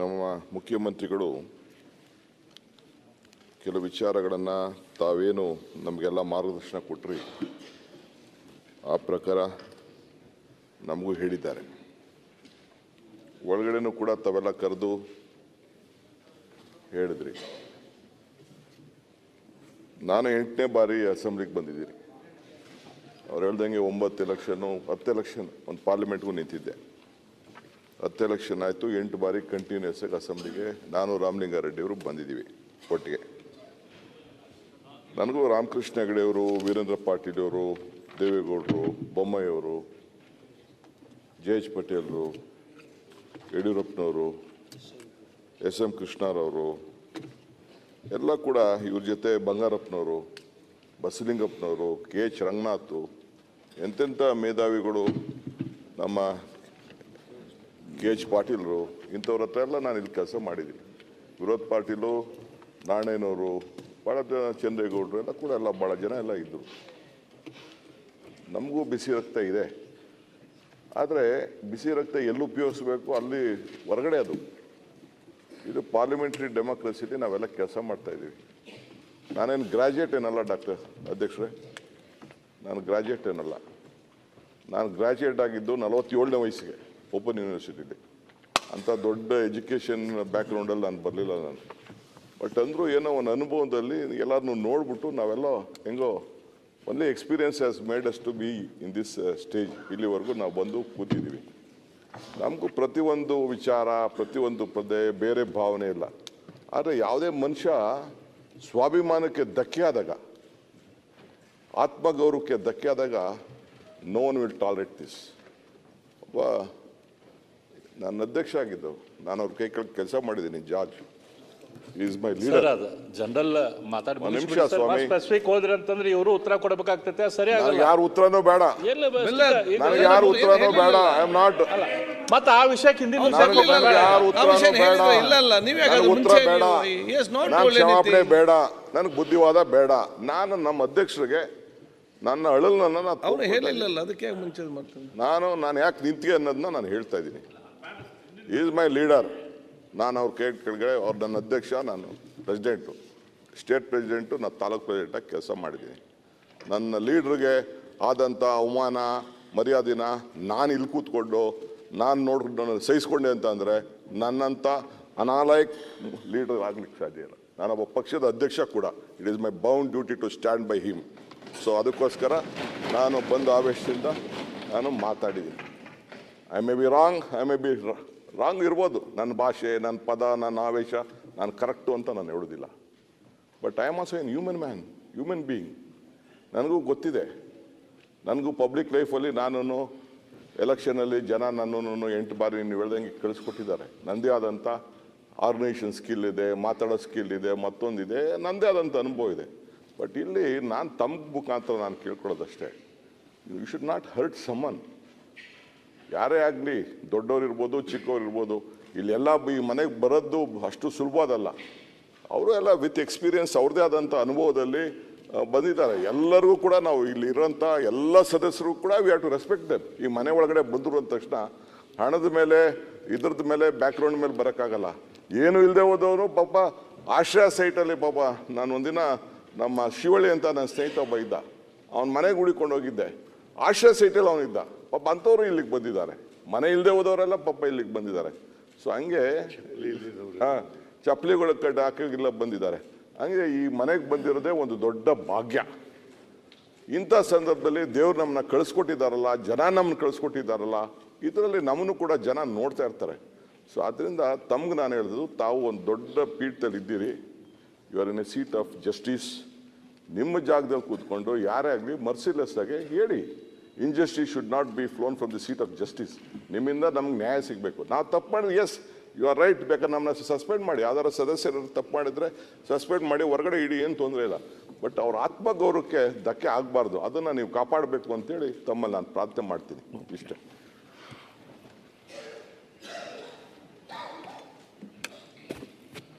ನಮ್ಮ ಮುಖ್ಯಮಂತ್ರಿಗಳು ಕೆಲವು ವಿಚಾರಗಳನ್ನು ತಾವೇನು ನಮಗೆಲ್ಲ ಮಾರ್ಗದರ್ಶನ ಕೊಟ್ಟರಿ ಆ ಪ್ರಕಾರ ನಮಗೂ ಹೇಳಿದ್ದಾರೆ. ಒಳಗಡೆನೂ ಕೂಡ ತಾವೆಲ್ಲ ಕರೆದು ಹೇಳಿದ್ರಿ. ನಾನು 8ನೇ ಬಾರಿ ಅಸೆಂಬ್ಲಿಗೆ ಬಂದಿದ್ದೀನಿ. ಅವ್ರು ಹೇಳ್ದಂಗೆ 9 ಎಲೆಕ್ಷನ್ನು 10 ಎಲೆಕ್ಷನ್ ಒಂದು ಪಾರ್ಲಿಮೆಂಟ್ಗೂ ನಿಂತಿದ್ದೆ. 10 ಎಲೆಕ್ಷನ್ ಆಯಿತು. 8 ಬಾರಿ ಕಂಟಿನ್ಯೂಸ್ ಆಗಿ ಅಸೆಂಬ್ಲಿಗೆ ನಾನು ರಾಮಲಿಂಗಾರೆಡ್ಡಿ ಅವರು ಬಂದಿದ್ದೀವಿ ಒಟ್ಟಿಗೆ. ನನಗೂ ರಾಮಕೃಷ್ಣ ಹೆಗಡೆ ಅವರು, ವೀರೇಂದ್ರ ಪಾಟೀಲ್ ಅವರು, ದೇವೇಗೌಡರು, ಬೊಮ್ಮಾಯಿ ಅವರು, ಜೆ.ಎಚ್. ಪಟೇಲ್ರು, ಯಡಿಯೂರಪ್ಪನವರು, ಎಸ್.ಎಂ. ಕೃಷ್ಣರವರು ಎಲ್ಲ ಕೂಡ ಇವ್ರ ಜೊತೆ ಬಂಗಾರಪ್ಪನವರು, ಬಸಲಿಂಗಪ್ಪನವರು, ಕೆ.ಎಚ್. ರಂಗನಾಥ್, ಎಂತೆಂಥ ಮೇಧಾವಿಗಳು, ನಮ್ಮ ಕೆ.ಎಚ್. ಪಾಟೀಲರು, ಇಂಥವ್ರ ಹತ್ರ ಎಲ್ಲ ನಾನು ಇಲ್ಲಿ ಕೆಲಸ ಮಾಡಿದ್ದೀನಿ. ವಿರೋಧ ಪಾಟೀಲು, ನಾಣೇನವರು, ಭಾಳ ಚಂದ್ರೇಗೌಡರು ಎಲ್ಲ ಕೂಡ ಎಲ್ಲ ಭಾಳ ಜನ ಎಲ್ಲ ಇದ್ದರು. ನಮಗೂ ಬಿಸಿ ರಕ್ತ ಇದೆ. ಆದರೆ ಬಿಸಿ ರಕ್ತ ಎಲ್ಲಿ ಉಪಯೋಗಿಸ್ಬೇಕು ಅಲ್ಲಿ ಹೊರಗಡೆ ಅದು. ಇದು ಪಾರ್ಲಿಮೆಂಟ್ರಿ ಡೆಮೋಕ್ರಸಿಲಿ ನಾವೆಲ್ಲ ಕೆಲಸ ಮಾಡ್ತಾಯಿದ್ದೀವಿ. ನಾನೇನು ಗ್ರ್ಯಾಜುಯೇಟ್ ಏನಲ್ಲ ಡಾಕ್ಟರ್ ಅಧ್ಯಕ್ಷರೇ, ನಾನು ಗ್ರ್ಯಾಜುಯೇಟ್ ಏನಲ್ಲ. ನಾನು ಗ್ರ್ಯಾಜುಯೇಟ್ ಆಗಿದ್ದು 47ನೇ ವಯಸ್ಸಿಗೆ ಓಪನ್ ಯೂನಿವರ್ಸಿಟಿಲಿ. ಅಂಥ ದೊಡ್ಡ ಎಜುಕೇಷನ್ ಬ್ಯಾಕ್ಗ್ರೌಂಡಲ್ಲಿ ನಾನು ಬರಲಿಲ್ಲ ನಾನು. ಬಟ್ ಅಂದರೂ ಏನೋ ಒಂದು ಅನುಭವದಲ್ಲಿ ಎಲ್ಲರನ್ನೂ ನೋಡಿಬಿಟ್ಟು ನಾವೆಲ್ಲ ಹೆಂಗೋ only experience has made us to be in this stage. ಇಲ್ಲಿವರೆಗೂ ನಾವು ಬಂದು ಕೂತಿದ್ದೀವಿ. ನಮಗೂ ಪ್ರತಿಯೊಂದು ವಿಚಾರ, ಪ್ರತಿಯೊಂದು ಪದೇ ಬೇರೆ ಭಾವನೆ ಇಲ್ಲ. ಆದರೆ ಯಾವುದೇ ಮನುಷ್ಯ ಸ್ವಾಭಿಮಾನಕ್ಕೆ ಧಕ್ಕೆ ಆದಾಗ, ಆತ್ಮಗೌರವಕ್ಕೆ ಧಕ್ಕೆ ಆದಾಗ no one will tolerate this. ಒಬ್ಬ ನಾನು ಅಧ್ಯಕ್ಷ ಆಗಿದ್ದವು, ನಾನು ಅವ್ರ ಕೈ ಕೆಳಗೆ ಕೆಲಸ ಮಾಡಿದ್ದೀನಿ. George is my leader. General ಮಾತಾಡಿ ನಿಮಿಷ ಸ್ವಾಮಿ, ಸ್ಪೆಸಿಫಿಕ್ ಹೋದ್ರಿ ಅಂತಂದ್ರೆ ಇವರು ಉತ್ತರ ಕೊಡಬೇಕಾಗ್ತೈತೆ. ಸರಿ, ಯಾರು ಉತ್ತರನೂ ಬೇಡ, ನನಗೆ ಯಾರು ಉತ್ತರನೂ ಬೇಡ. I am not. ಮತ್ತೆ ಆ ವಿಷಯಕ್ಕೆ ಹಿಂದಿನ ಯಾರು ಉತ್ತರನೂ ಬೇಡ, ಉತ್ತರ ಬೇಡ, ನಾನು ಕ್ಷಮಾಪಣೆ ಬೇಡ, ನನಗೆ ಬುದ್ಧಿವಾದ ಬೇಡ. ನಾನು ನಮ್ಮ ಅಧ್ಯಕ್ಷರಿಗೆ ನನ್ನ ಅಳಲನ್ನ ನಾನು ಯಾಕೆ ನಿಂತಿಗೆ ಅನ್ನೋದನ್ನ ನಾನು ಹೇಳ್ತಾ ಇದ್ದೀನಿ. Is my leader. ನಾನು ಅವ್ರ ಕೈ ಕೆಳಗಡೆ ಅವ್ರು ನನ್ನ ಅಧ್ಯಕ್ಷ, ನಾನು ಪ್ರೆಸಿಡೆಂಟು, ಸ್ಟೇಟ್ ಪ್ರೆಸಿಡೆಂಟು, ನಾನು ತಾಲೂಕು ಪ್ರೆಸಿಡೆಂಟಾಗಿ ಕೆಲಸ ಮಾಡಿದ್ದೀನಿ. ನನ್ನ ಲೀಡ್ರಿಗೆ ಆದಂಥ ಅವಮಾನ ಮರ್ಯಾದೆನ ನಾನು ಇಲ್ಲಿ ಕೂತ್ಕೊಂಡು ನಾನು ನೋಡ್ಕೊಂಡು ಸಹಿಸ್ಕೊಂಡೆ ಅಂತ ಅಂದರೆ ನನ್ನಂಥ ಅನಾಲಯಕ್ ಲೀಡರ್ ಆಗ್ಲಿಕ್ಕೆ ಸಾಧ್ಯ ಇಲ್ಲ. ನಾನೊಬ್ಬ ಪಕ್ಷದ ಅಧ್ಯಕ್ಷ ಕೂಡ. It is my bound duty to stand by him. So ಅದಕ್ಕೋಸ್ಕರ ನಾನು ಬಂದು ಆವೇಶದಿಂದ ನಾನು ಮಾತಾಡಿದ್ದೀನಿ. I may be wrong, I may be wrong ಇರ್ಬೋದು. ನನ್ನ ಭಾಷೆ, ನನ್ನ ಪದ, ನನ್ನ ಆವೇಶ ನಾನು ಕರೆಕ್ಟು ಅಂತ ನಾನು ಹೇಳೋದಿಲ್ಲ. But I am also N human man, human being. ನನಗೂ ಗೊತ್ತಿದೆ. ನನಗೂ ಪಬ್ಲಿಕ್ ಲೈಫಲ್ಲಿ ನಾನು ಎಲೆಕ್ಷನಲ್ಲಿ ಜನ ನನ್ನನ್ನು 8 ಬಾರಿ ನೀವು ಹೇಳ್ದಂಗೆ ಕಳಿಸ್ಕೊಟ್ಟಿದ್ದಾರೆ. ನನ್ನದೇ ಆದಂಥ ಆರ್ಗನೈಸೇಷನ್ ಸ್ಕಿಲ್ ಇದೆ, ಮಾತಾಡೋ ಸ್ಕಿಲ್ ಇದೆ, ಮತ್ತೊಂದಿದೆ, ನನ್ನದೇ ಆದಂಥ ಅನುಭವ ಇದೆ. ಬಟ್ ಇಲ್ಲಿ ನಾನು ತಮ್ಮ ಮುಖಾಂತರ ನಾನು ಕೇಳ್ಕೊಳ್ಳೋದಷ್ಟೇ, you should not hurt someone. ಯಾರೇ ಆಗಲಿ, ದೊಡ್ಡವ್ರು ಇರ್ಬೋದು, ಚಿಕ್ಕವ್ರು ಇರ್ಬೋದು, ಇಲ್ಲೆಲ್ಲ ಈ ಮನೆಗೆ ಬರೋದು ಅಷ್ಟು ಸುಲಭವಾದಲ್ಲ. ಅವರು ಎಲ್ಲ ವಿತ್ ಎಕ್ಸ್ಪೀರಿಯನ್ಸ್ ಅವ್ರದ್ದೇ ಆದಂಥ ಅನುಭವದಲ್ಲಿ ಬಂದಿದ್ದಾರೆ. ಎಲ್ಲರಿಗೂ ಕೂಡ ನಾವು ಇಲ್ಲಿ ಇರೋಂಥ ಎಲ್ಲ ಸದಸ್ಯರು ಕೂಡ we have to respect them. ಈ ಮನೆ ಒಳಗಡೆ ಬಂದರು ಅಂದ ತಕ್ಷಣ ಹಣದ ಮೇಲೆ, ಇದ್ರದ್ದು ಮೇಲೆ, ಬ್ಯಾಕ್ಗ್ರೌಂಡ್ ಮೇಲೆ ಬರೋಕ್ಕಾಗಲ್ಲ. ಏನು ಇಲ್ಲದೆ ಹೋದವರು ಪಾಪ ಆಶ್ರಯ ಸೈಟಲ್ಲಿ ಪಾಪ ನಾನು ಒಂದಿನ ನಮ್ಮ ಶಿವಳ್ಳಿ ಅಂತ ನನ್ನ ಸ್ನೇಹಿತ ಒಬ್ಬ ಇದ್ದ, ಅವನ ಮನೆಗೆ ಹುಡಿಕೊಂಡು ಹೋಗಿದ್ದೆ. ಆಶ್ರಯ ಸೈಟಲ್ಲಿ ಅವನಿದ್ದ. ಪಾಪ ಅಂಥವ್ರು ಇಲ್ಲಿಗೆ ಬಂದಿದ್ದಾರೆ. ಮನೆ ಇಲ್ಲದೆ ಹೋದವರೆಲ್ಲ ಪಾಪ ಇಲ್ಲಿಗೆ ಬಂದಿದ್ದಾರೆ. ಸೊ ಹಂಗೆ ಚಪ್ಪಲಿಗಳ ಕಡ್ಡ ಹಾಕಿಲ್ಲ ಬಂದಿದ್ದಾರೆ. ಹಂಗೆ ಈ ಮನೆಗೆ ಬಂದಿರೋದೇ ಒಂದು ದೊಡ್ಡ ಭಾಗ್ಯ. ಇಂಥ ಸಂದರ್ಭದಲ್ಲಿ ದೇವ್ರು ನಮ್ಮನ್ನ ಕಳಿಸ್ಕೊಟ್ಟಿದ್ದಾರಲ್ಲ, ಜನ ನಮ್ಮನ್ನ ಕಳಿಸ್ಕೊಟ್ಟಿದ್ದಾರಲ್ಲ, ಇದರಲ್ಲಿ ನಮ್ಮನ್ನು ಕೂಡ ಜನ ನೋಡ್ತಾ ಇರ್ತಾರೆ. ಸೊ ಆದ್ದರಿಂದ ತಮ್ಗೆ ನಾನು ಹೇಳಿದ್ರು, ತಾವು ಒಂದು ದೊಡ್ಡ ಪೀಠದಲ್ಲಿ ಇದ್ದೀರಿ. You are in a seat of justice. ನಿಮ್ಮ ಜಾಗದಲ್ಲಿ ಕೂತ್ಕೊಂಡು ಯಾರೇ ಆಗಲಿ ಮರ್ಸಿಲೆಸ್ ಆಗಿ ಹೇಳಿ. Injustice should not be flown from the seat of justice. ನಿಮ್ಮಿಂದ ನಮ್ಗೆ ನ್ಯಾಯ ಸಿಗಬೇಕು. ನಾವು ತಪ್ಪು ಮಾಡಿದ್ರೆ ಎಸ್ ಯು ಆರ್ ರೈಟ್, ಬೇಕಾದ್ರೆ ನಮ್ಮನ್ನ ಸಸ್ಪೆಂಡ್ ಮಾಡಿ. ಯಾವ್ದಾರ ಸದಸ್ಯರು ತಪ್ಪು ಮಾಡಿದರೆ ಸಸ್ಪೆಂಡ್ ಮಾಡಿ ಹೊರಗಡೆ ಇಡಿ, ಏನು ತೊಂದರೆ ಇಲ್ಲ. ಬಟ್ ಅವ್ರ ಆತ್ಮಗೌರವಕ್ಕೆ ಧಕ್ಕೆ ಆಗಬಾರ್ದು. ಅದನ್ನು ನೀವು ಕಾಪಾಡಬೇಕು ಅಂತೇಳಿ ತಮ್ಮಲ್ಲಿ ನಾನು ಪ್ರಾರ್ಥನೆ ಮಾಡ್ತೀನಿ. ಇಷ್ಟೇ.